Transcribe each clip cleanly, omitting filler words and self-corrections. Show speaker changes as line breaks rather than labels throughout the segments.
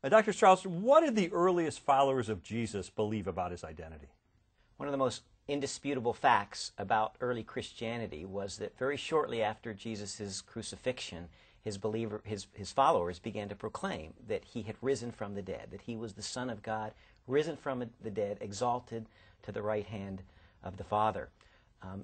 Dr. Strauss, what did the earliest followers of Jesus believe about his identity?
One of the most indisputable facts about early Christianity was that very shortly after Jesus' crucifixion, his followers began to proclaim that he had risen from the dead, that he was the Son of God, risen from the dead, exalted to the right hand of the Father.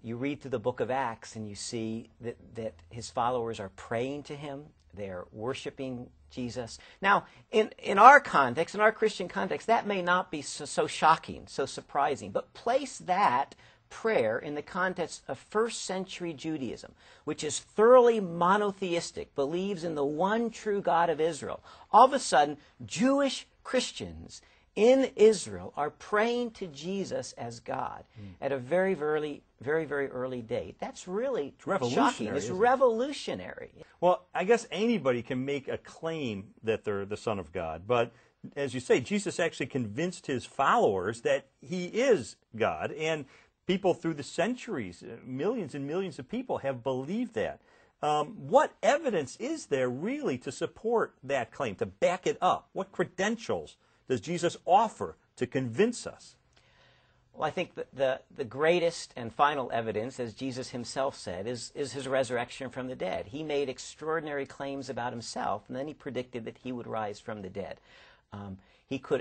You read through the book of Acts and you see that his followers are praying to him, they're worshiping Jesus. Now, in our context, in our Christian context, that may not be so shocking, so surprising, but place that prayer in the context of first century Judaism, which is thoroughly monotheistic, believes in the one true God of Israel. All of a sudden, Jewish Christians in Israel are praying to Jesus as God at a very, very early date. That's really shocking. It's revolutionary.
Well, I guess anybody can make a claim that they're the Son of God, but as you say, Jesus actually convinced his followers that he is God, and people through the centuries, millions and millions of people have believed that. What evidence is there really to support that claim, to back it up? What credentials does Jesus offer to convince us?
Well, I think the greatest and final evidence, as Jesus himself said, is his resurrection from the dead. He made extraordinary claims about himself, and then he predicted that he would rise from the dead.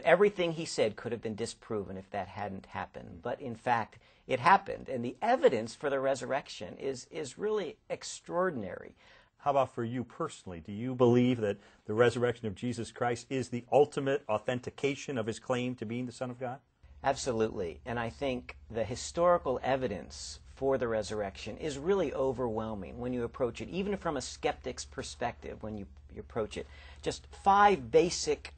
Everything he said could have been disproven if that hadn't happened, but in fact, it happened. And the evidence for the resurrection is really extraordinary.
How about for you personally? Do you believe that the resurrection of Jesus Christ is the ultimate authentication of his claim to being the Son of God?
Absolutely. And I think the historical evidence for the resurrection is really overwhelming when you approach it, even from a skeptic's perspective when you approach it. Just 5 basic,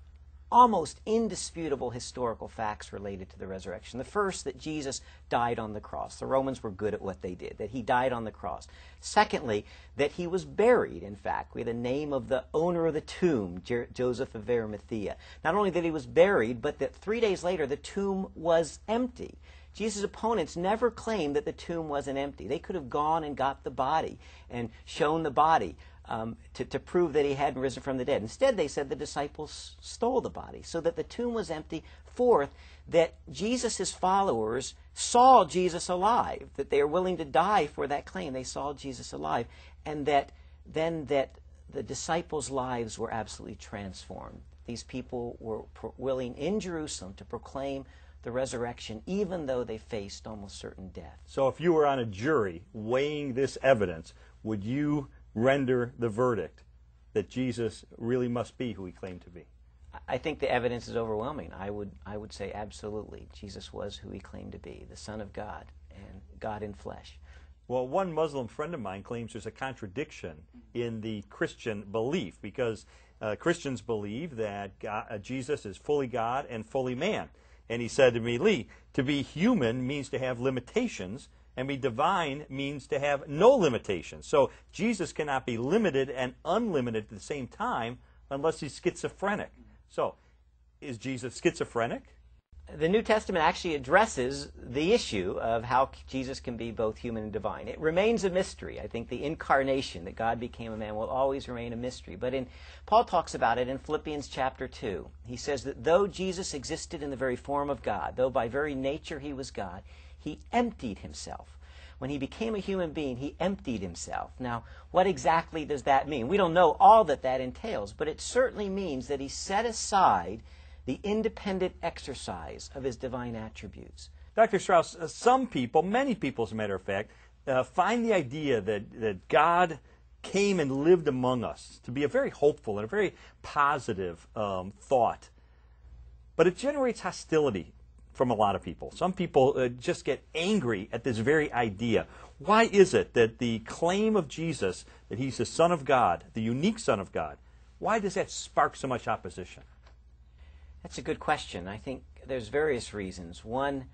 almost indisputable historical facts related to the resurrection. The first, that Jesus died on the cross. The Romans were good at what they did, that he died on the cross. Secondly, that he was buried, in fact. We have the name of the owner of the tomb, Joseph of Arimathea. Not only that he was buried, but that 3 days later the tomb was empty. Jesus' opponents never claimed that the tomb wasn't empty. They could have gone and got the body and shown the body to prove that he hadn't risen from the dead. Instead, they said the disciples stole the body, so that the tomb was empty. Fourth, that Jesus' followers saw Jesus alive, that they are willing to die for that claim. They saw Jesus alive, and that the disciples' lives were absolutely transformed. These people were willing in Jerusalem to proclaim the resurrection, even though they faced almost certain death.
So if you were on a jury weighing this evidence, would you render the verdict that Jesus really must be who he claimed to be?
I think the evidence is overwhelming. I would say absolutely. Jesus was who he claimed to be, the Son of God and God in flesh.
Well, one Muslim friend of mine claims there's a contradiction in the Christian belief, because Christians believe that Jesus is fully God and fully man. And he said to me, Lee, to be human means to have limitations, and be divine means to have no limitations. So Jesus cannot be limited and unlimited at the same time unless he's schizophrenic. So is Jesus schizophrenic?
The New Testament actually addresses the issue of how Jesus can be both human and divine. It remains a mystery. I think the incarnation, that God became a man, will always remain a mystery. But Paul talks about it in Philippians chapter 2. He says that though Jesus existed in the very form of God, though by very nature he was God, he emptied himself. When he became a human being, he emptied himself. Now, what exactly does that mean? We don't know all that entails, but it certainly means that he set aside the independent exercise of his divine attributes.
Dr. Strauss, some people, many people as a matter of fact, find the idea that God came and lived among us to be a very hopeful and a very positive thought. But it generates hostility from a lot of people. Some people just get angry at this very idea. Why is it that the claim of Jesus, that he's the Son of God, the unique Son of God, why does that spark so much opposition?
That's a good question. I think there's various reasons. One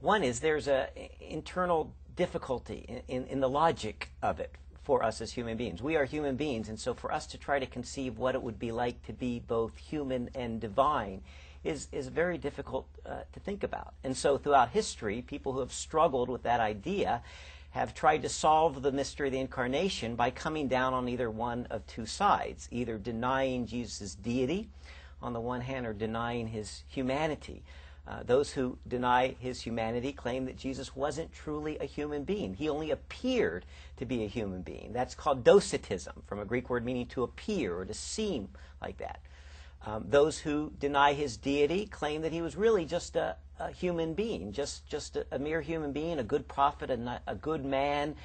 is there's an internal difficulty in the logic of it for us as human beings. We are human beings, and so for us to try to conceive what it would be like to be both human and divine is very difficult to think about. And so throughout history, people who have struggled with that idea have tried to solve the mystery of the incarnation by coming down on either one of two sides, either denying Jesus' deity on the one hand, are denying his humanity. Those who deny his humanity claim that Jesus wasn't truly a human being. He only appeared to be a human being. That's called docetism, from a Greek word meaning to appear or to seem like that. Those who deny his deity claim that he was really just a human being, just a mere human being, a good prophet, a good man,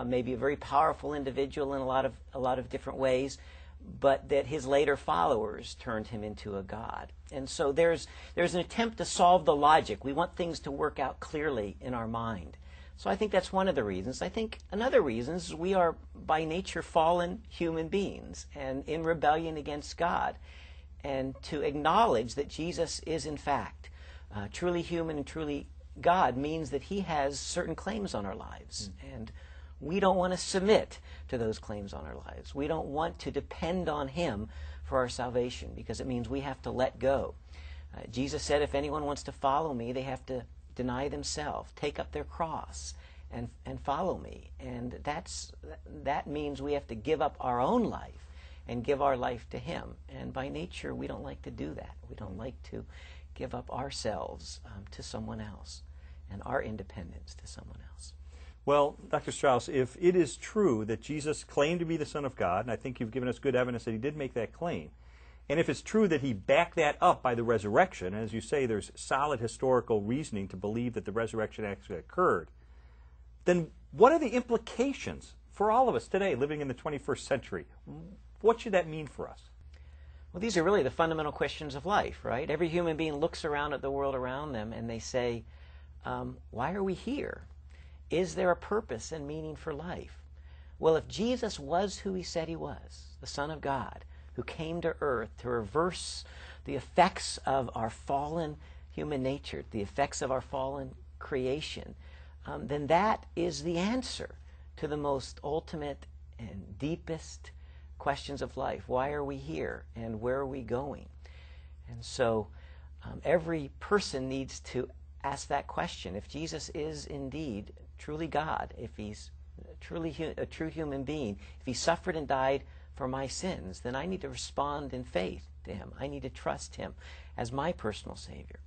maybe a very powerful individual in a lot of different ways, but that his later followers turned him into a god. And so there's an attempt to solve the logic. We want things to work out clearly in our mind. So I think that's one of the reasons. I think another reason is we are by nature fallen human beings and in rebellion against God. And to acknowledge that Jesus is in fact truly human and truly God means that he has certain claims on our lives. And we don't want to submit to those claims on our lives. We don't want to depend on him for our salvation, because it means we have to let go. Jesus said, if anyone wants to follow me, they have to deny themselves, take up their cross, and follow me. And that means we have to give up our own life and give our life to him. And by nature, we don't like to do that. We don't like to give up ourselves to someone else and our independence to someone else.
Well, Dr. Strauss, if it is true that Jesus claimed to be the Son of God, and I think you've given us good evidence that he did make that claim, and if it's true that he backed that up by the resurrection, as you say, there's solid historical reasoning to believe that the resurrection actually occurred, then what are the implications for all of us today living in the 21st century? What should that mean for us?
Well, these are really the fundamental questions of life, right? Every human being looks around at the world around them and they say, why are we here? Is there a purpose and meaning for life? Well, if Jesus was who he said he was, the Son of God, who came to earth to reverse the effects of our fallen human nature, the effects of our fallen creation, then that is the answer to the most ultimate and deepest questions of life. Why are we here and where are we going? And so every person needs to ask that question. If Jesus is indeed truly God, if he's truly a true human being, if he suffered and died for my sins, then I need to respond in faith to him. I need to trust him as my personal Savior.